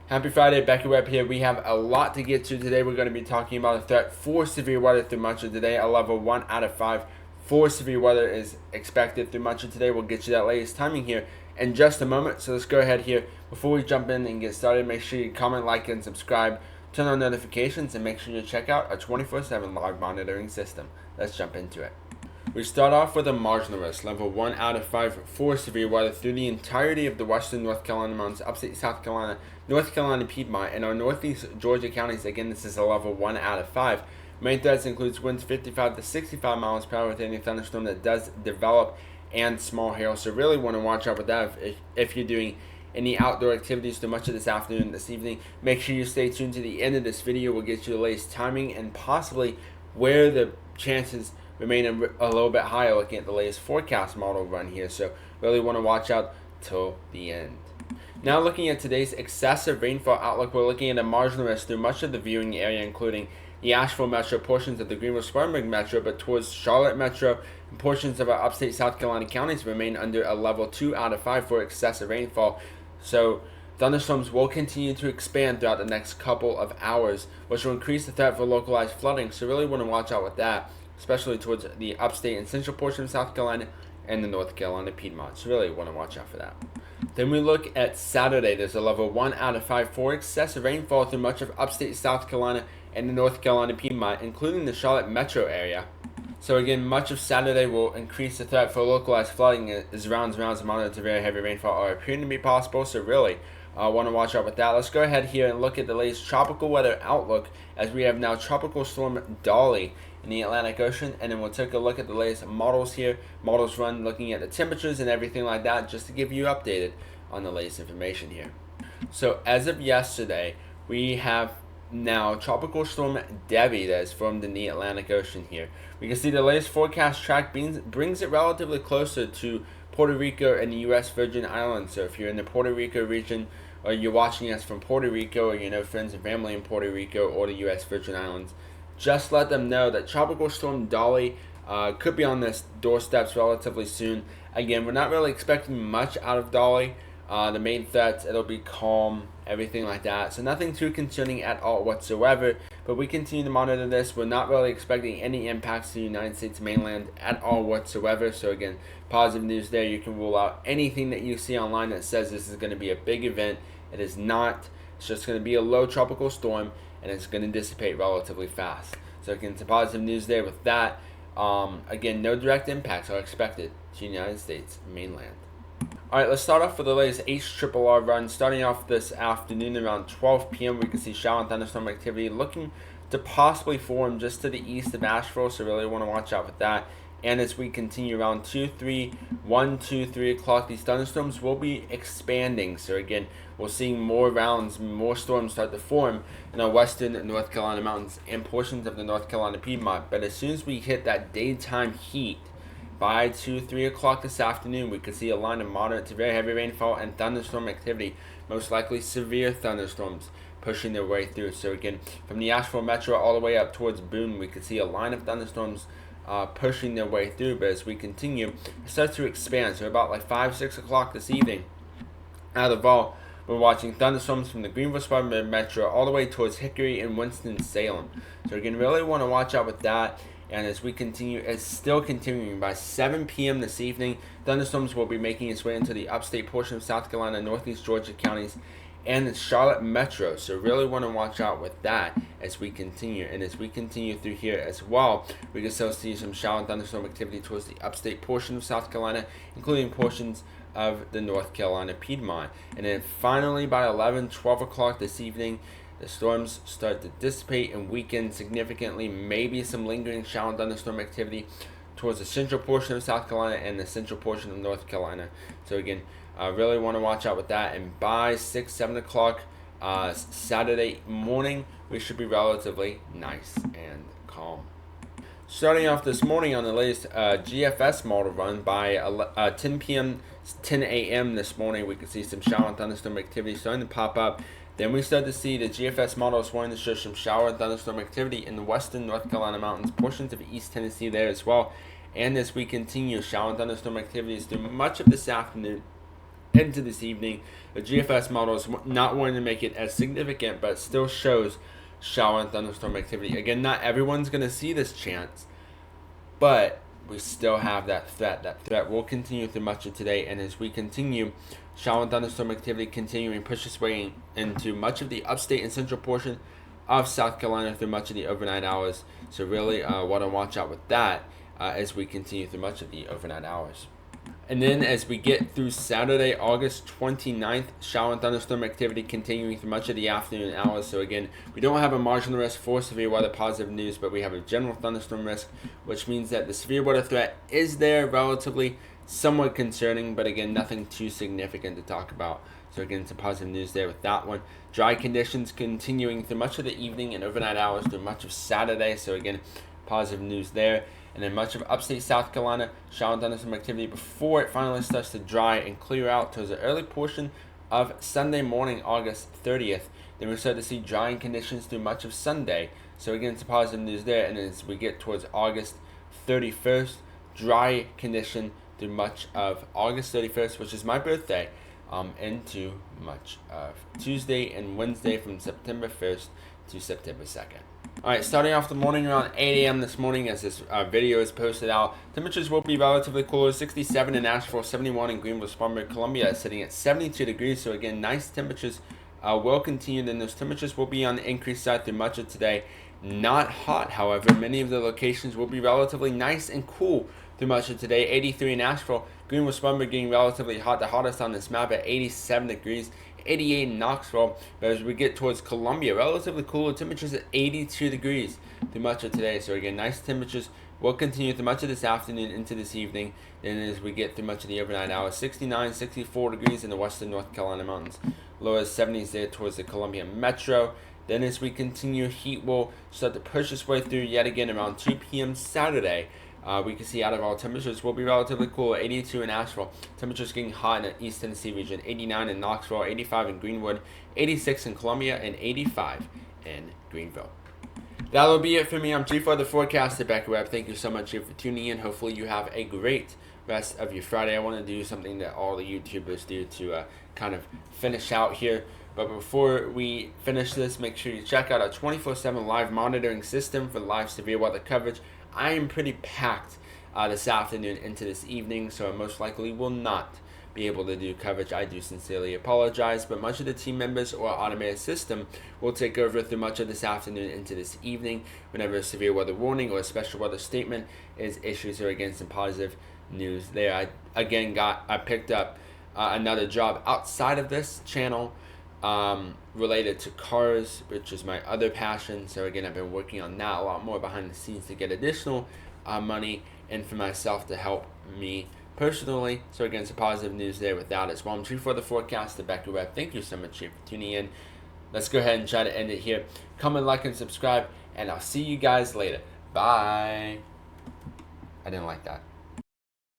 Happy Friday, Becky Webb here. We have a lot to get to today. We're going to be talking about a threat for severe weather through much of today. A level 1 out of 5 for severe weather is expected through much of today. We'll get you that latest timing here in just a moment. So let's go ahead here. Before we jump in and get started, make sure you comment, like, and subscribe. Turn on notifications and make sure you check out our 24/7 log monitoring system. Let's jump into it. We start off with a marginal risk, level 1 out of 5 for severe weather through the entirety of the western North Carolina mountains, upstate South Carolina, North Carolina Piedmont, and our northeast Georgia counties. Again, this is a level 1 out of 5. Main threats includes winds 55 to 65 miles per hour with any thunderstorm that does develop and small hail. So really want to watch out with that if you're doing any outdoor activities through much of this afternoon and this evening. Make sure you stay tuned to the end of this video. We'll get you the latest timing and possibly where the chances remain a little bit higher looking at the latest forecast model run here. So really want to watch out till the end. Now looking at today's excessive rainfall outlook, we're looking at a marginal risk through much of the viewing area, including the Asheville metro, portions of the Greenville-Spartanburg metro, but towards Charlotte metro and portions of our upstate South Carolina counties remain under a level 2 out of 5 for excessive rainfall. So thunderstorms will continue to expand throughout the next couple of hours, which will increase the threat for localized flooding. So really want to watch out with that, especially towards the upstate and central portion of South Carolina and the North Carolina Piedmont. So really want to watch out for that. Then we look at Saturday. There's a level 1 out of 5 for excessive rainfall through much of upstate South Carolina and the North Carolina Piedmont, including the Charlotte metro area. So again, much of Saturday will increase the threat for localized flooding as rounds of moderate to very heavy rainfall are appearing to be possible. So really want to watch out with that. Let's go ahead here and look at the latest tropical weather outlook, as we have now Tropical Storm Dolly in the Atlantic Ocean, and then we'll take a look at the latest models here. Models run looking at the temperatures and everything like that, just to give you updated on the latest information here. So as of yesterday, we have now Tropical Storm Debbie that is formed in the Atlantic Ocean here. We can see the latest forecast track brings it relatively closer to Puerto Rico and the U.S. Virgin Islands. So if you're in the Puerto Rico region, or you're watching us from Puerto Rico, or you know friends and family in Puerto Rico or the U.S. Virgin Islands, just let them know that Tropical Storm Dolly could be on this doorsteps relatively soon. Again, we're not really expecting much out of Dolly. The main threats, it'll be calm, everything like that. So nothing too concerning at all whatsoever. But we continue to monitor this. We're not really expecting any impacts to the United States mainland at all whatsoever. So again, positive news there. You can rule out anything that you see online that says this is going to be a big event. It is not. It's just going to be a low tropical storm, and it's going to dissipate relatively fast. So again, some positive news there with that. Again, no direct impacts are expected to the United States mainland. Alright, let's start off with the latest HRRR run. Starting off this afternoon around 12 p.m., we can see shower and thunderstorm activity looking to possibly form just to the east of Asheville, so really want to watch out with that. And as we continue around 2, 3 o'clock, these thunderstorms will be expanding. So again, we're seeing more rounds, more storms start to form in our western North Carolina mountains and portions of the North Carolina Piedmont. But as soon as we hit that daytime heat, by 2, 3 o'clock this afternoon, we could see a line of moderate to very heavy rainfall and thunderstorm activity, most likely severe thunderstorms pushing their way through. So again, from the Asheville metro all the way up towards Boone, we could see a line of thunderstorms pushing their way through. But as we continue, it starts to expand. So about like 5, 6 o'clock this evening, out of all, we're watching thunderstorms from the Greenville-Spartanburg metro all the way towards Hickory and Winston-Salem. So again, really want to watch out with that. And as we continue, it's still continuing. By 7 p.m. this evening, thunderstorms will be making its way into the upstate portion of South Carolina, northeast Georgia counties, and the Charlotte metro. So really want to watch out with that as we continue. And as we continue through here as well, we can still see some shower and thunderstorm activity towards the upstate portion of South Carolina, including portions of the North Carolina Piedmont. And then finally by 11, 12 o'clock this evening, the storms start to dissipate and weaken significantly. Maybe some lingering shower and thunderstorm activity towards the central portion of South Carolina and the central portion of North Carolina. So again, really want to watch out with that. And by 6, 7 o'clock Saturday morning, we should be relatively nice and calm. Starting off this morning on the latest GFS model run, by 10 p.m., 10 a.m. this morning, we could see some shower and thunderstorm activity starting to pop up. Then we start to see the GFS model is wanting to show some shower and thunderstorm activity in the western North Carolina mountains, portions of East Tennessee there as well. And as we continue, shower and thunderstorm activities through much of this afternoon into this evening. The GFS model is not wanting to make it as significant, but still shows shower and thunderstorm activity. Again, not everyone's going to see this chance, but we still have that threat. That threat will continue through much of today, and as we continue, shower and thunderstorm activity continuing push its way into much of the upstate and central portion of South Carolina through much of the overnight hours. So really want to watch out with that as we continue through much of the overnight hours. And then as we get through Saturday, August 29th, shower and thunderstorm activity continuing through much of the afternoon hours. So again, we don't have a marginal risk for severe weather positive news, but we have a general thunderstorm risk, which means that the severe weather threat is there, relatively somewhat concerning, but again, nothing too significant to talk about. So again, some positive news there with that one. Dry conditions continuing through much of the evening and overnight hours through much of Saturday. So again, positive news there. And then much of upstate South Carolina, shower and thunderstorm activity before it finally starts to dry and clear out towards the early portion of Sunday morning, August 30th. Then we start to see drying conditions through much of Sunday. So again, some positive news there. And as we get towards August 31st, dry condition through much of August 31st, which is my birthday, into much of Tuesday and Wednesday from September 1st to September 2nd. Alright, starting off the morning around 8 a.m. this morning as this video is posted out. Temperatures will be relatively cooler, 67 in Asheville, 71 in Greenville, Spartanburg, Columbia, sitting at 72 degrees. So again, nice temperatures will continue. Then those temperatures will be on the increased side through much of today. Not hot, however. Many of the locations will be relatively nice and cool through much of today. 83 in Asheville, Greenville, Spartanburg getting relatively hot. The hottest on this map at 87 degrees. 88 in Knoxville, but as we get towards Columbia, relatively cooler temperatures at 82 degrees through much of today. So again, nice temperatures will continue through much of this afternoon into this evening. Then as we get through much of the overnight hours, 69, 64 degrees in the western North Carolina mountains. Low as 70s there towards the Columbia metro. Then as we continue, heat will start to push its way through yet again around 2 p.m. Saturday. We can see out of our temperatures will be relatively cool. 82 in Asheville. Temperatures getting hot in the East Tennessee region. 89 in Knoxville. 85 in Greenwood. 86 in Columbia. And 85 in Greenville. That'll be it for me. I'm Chief Weather Forecaster Becker Webb. Thank you so much for tuning in. Hopefully you have a great rest of your Friday. I want to do something that all the YouTubers do to kind of finish out here. But before we finish this, make sure you check out our 24/7 live monitoring system for live severe weather coverage. I am pretty packed this afternoon into this evening, so I most likely will not be able to do coverage. I do sincerely apologize, but much of the team members or automated system will take over through much of this afternoon into this evening whenever a severe weather warning or a special weather statement is issued. So again, some positive news there. I picked up another job outside of this channel related to cars, which is my other passion. So again, I've been working on that a lot more behind the scenes to get additional money and for myself to help me personally. So again, some positive news there with that as well. I'm Chief Weather Forecaster Becker Webb. Thank you so much for tuning in. Let's go ahead and try to end it here. Comment, like, and subscribe, and I'll see you guys later. Bye. I didn't like that.